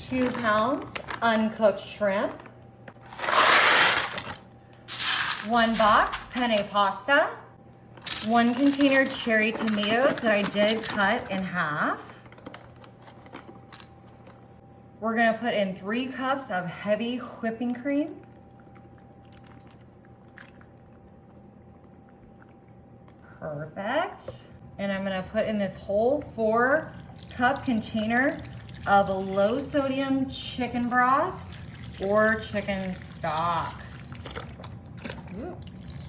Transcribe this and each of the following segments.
2 pounds uncooked shrimp, 1 box penne pasta, 1 container cherry tomatoes that I did cut in half. We're gonna put in 3 cups of heavy whipping cream. Perfect. And I'm gonna put in this whole 4-cup container of low sodium chicken broth or chicken stock. Ooh,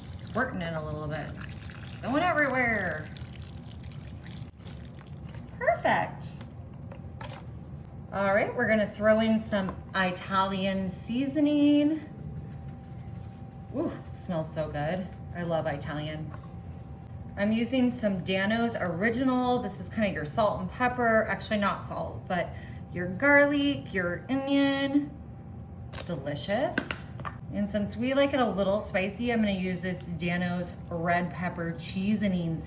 squirting it a little bit. It's going everywhere. Perfect. All right, we're gonna throw in some Italian seasoning. Ooh, smells so good. I love Italian. I'm using some Dano's Original. This is kind of your salt and pepper. Actually not salt, but your garlic, your onion. Delicious. And since we like it a little spicy, I'm gonna use this Dano's red pepper seasoning.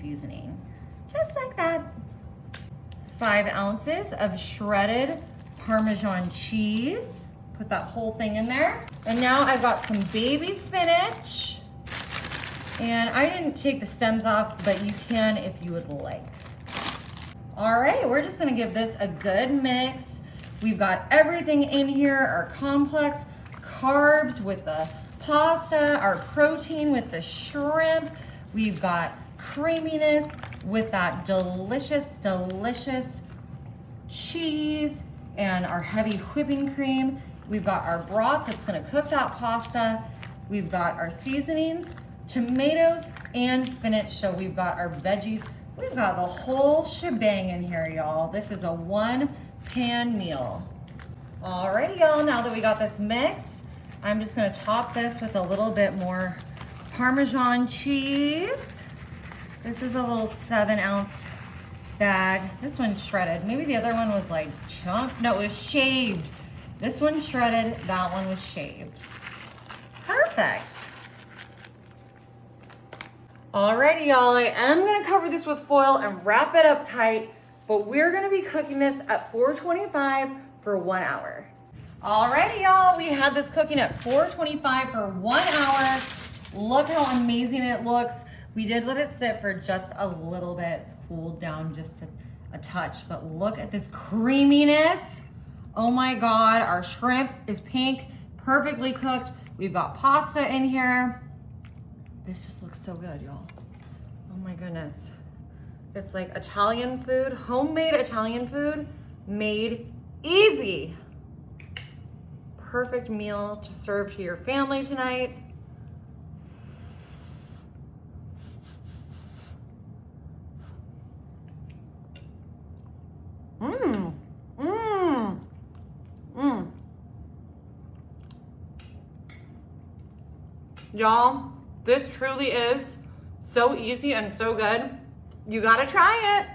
Just like that. 5 ounces of shredded Parmesan cheese. Put that whole thing in there. And now I've got some baby spinach. And I didn't take the stems off, but you can if you would like. All right, we're just gonna give this a good mix. We've got everything in here, our complex carbs with the pasta, our protein with the shrimp. We've got creaminess with that delicious, delicious cheese and our heavy whipping cream. We've got our broth that's gonna cook that pasta. We've got our seasonings, tomatoes, and spinach. So we've got our veggies. We've got the whole shebang in here, y'all. This is a 1-pan meal. Alrighty, y'all, now that we got this mixed, I'm just gonna top this with a little bit more Parmesan cheese. This is a little 7-ounce bag. This one's shredded. Maybe the other one was like chunk. No, it was shaved. This one's shredded, that one was shaved. Perfect. Alrighty, y'all, I am gonna cover this with foil and wrap it up tight, but we're gonna be cooking this at 425 for 1 hour. Alrighty, y'all, we had this cooking at 425 for 1 hour. Look how amazing it looks. We did let it sit for just a little bit. It's cooled down just a touch, but look at this creaminess. Oh my God, our shrimp is pink, perfectly cooked. We've got pasta in here. This just looks so good, y'all. Oh my goodness. It's like Italian food, homemade Italian food, made easy. Perfect meal to serve to your family tonight. Mmm, mmm, mmm. Y'all, this truly is so easy and so good. You gotta try it.